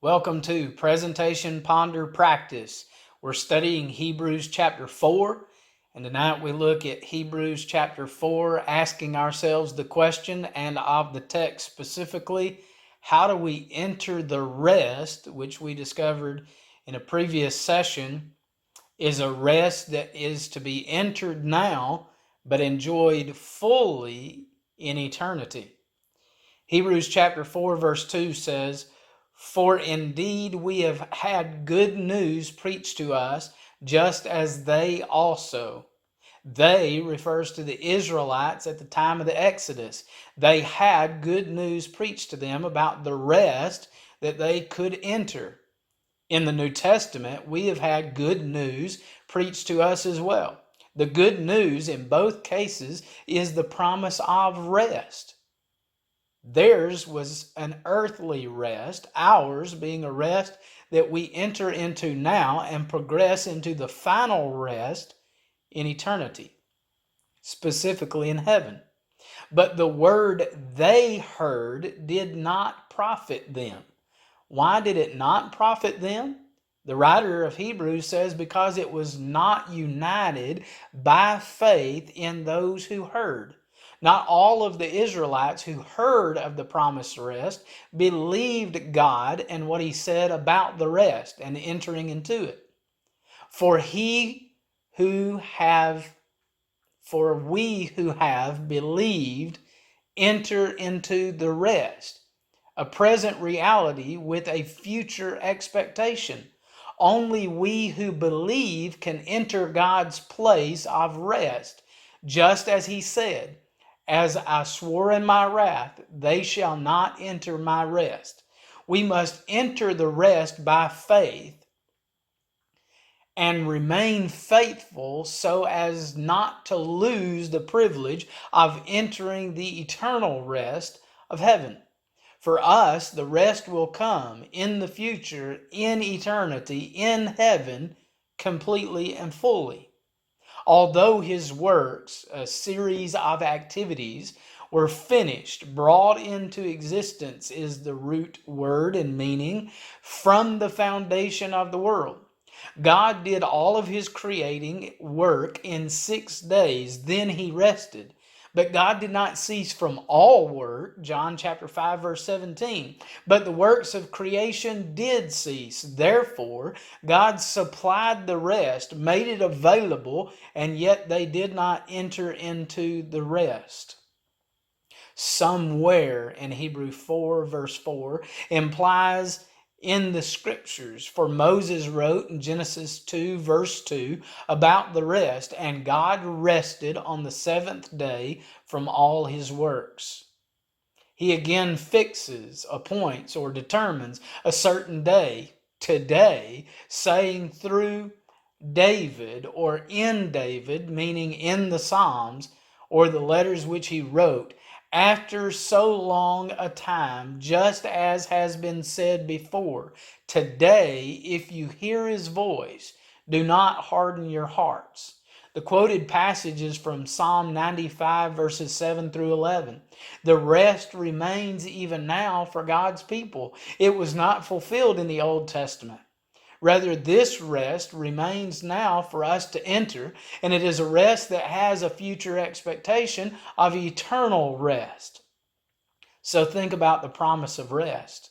Welcome to Presentation Ponder Practice. We're studying Hebrews chapter 4, and tonight we look at Hebrews chapter 4, asking ourselves the question, and of the text specifically, how do we enter the rest, which we discovered in a previous session, is a rest that is to be entered now, but enjoyed fully in eternity. Hebrews chapter 4 verse 2 says, "For indeed we have had good news preached to us, just as they also." They refers to the Israelites at the time of the Exodus. They had good news preached to them about the rest that they could enter. In the New Testament, we have had good news preached to us as well. The good news in both cases is the promise of rest. Theirs was an earthly rest, ours being a rest that we enter into now and progress into the final rest in eternity, specifically in heaven. But the word they heard did not profit them. Why did it not profit them? The writer of Hebrews says because it was not united by faith in those who heard. Not all of the Israelites who heard of the promised rest believed God and what he said about the rest and entering into it. For we who have believed enter into the rest, a present reality with a future expectation. Only we who believe can enter God's place of rest, just as he said, "As I swore in my wrath, they shall not enter my rest." We must enter the rest by faith and remain faithful so as not to lose the privilege of entering the eternal rest of heaven. For us, the rest will come in the future, in eternity, in heaven, completely and fully. Although his works, a series of activities, were finished, brought into existence is the root word and meaning, from the foundation of the world. God did all of his creating work in 6 days, then he rested. But God did not cease from all work, John chapter 5 verse 17. But the works of creation did cease. Therefore, God supplied the rest, made it available, and yet they did not enter into the rest. Somewhere in Hebrew 4 verse 4 implies in the scriptures. For Moses wrote in Genesis 2 verse 2 about the rest, and God rested on the seventh day from all his works. He again fixes, appoints, or determines a certain day, today, saying through David or in David, meaning in the Psalms or the letters which he wrote, after so long a time, just as has been said before, today, if you hear his voice, do not harden your hearts. The quoted passage is from Psalm 95 verses 7 through 11. The rest remains even now for God's people. It was not fulfilled in the Old Testament. Rather, this rest remains now for us to enter, and it is a rest that has a future expectation of eternal rest. So think about the promise of rest.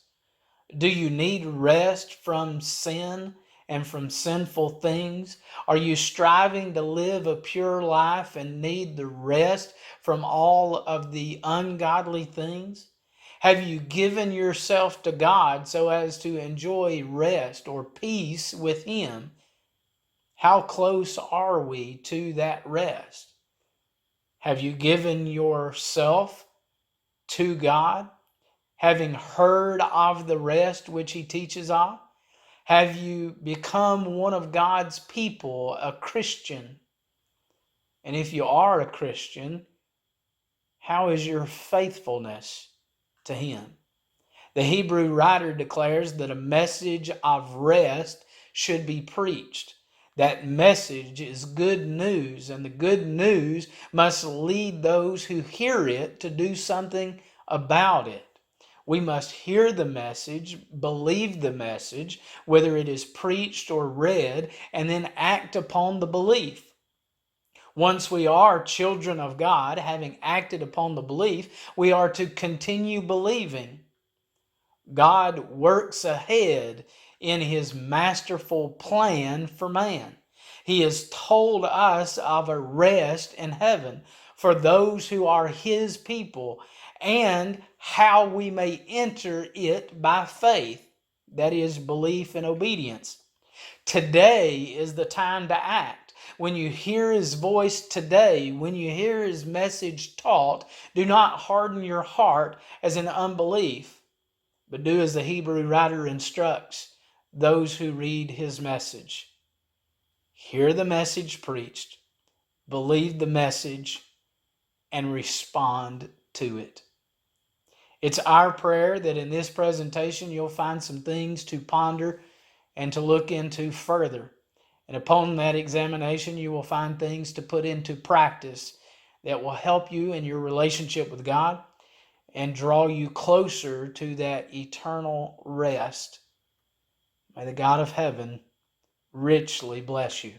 Do you need rest from sin and from sinful things? Are you striving to live a pure life and need the rest from all of the ungodly things? Have you given yourself to God so as to enjoy rest or peace with him? How close are we to that rest? Have you given yourself to God, having heard of the rest which he teaches of? Have you become one of God's people, a Christian? And if you are a Christian, how is your faithfulness to him? The Hebrew writer declares that a message of rest should be preached. That message is good news, and the good news must lead those who hear it to do something about it. We must hear the message, believe the message, whether it is preached or read, and then act upon the belief. Once we are children of God, having acted upon the belief, we are to continue believing. God works ahead in his masterful plan for man. He has told us of a rest in heaven for those who are his people and how we may enter it by faith, that is, belief and obedience. Today is the time to act. When you hear his voice today, when you hear his message taught, do not harden your heart as in unbelief, but do as the Hebrew writer instructs those who read his message. Hear the message preached, believe the message, and respond to it. It's our prayer that in this presentation you'll find some things to ponder and to look into further. And upon that examination, you will find things to put into practice that will help you in your relationship with God and draw you closer to that eternal rest. May the God of heaven richly bless you.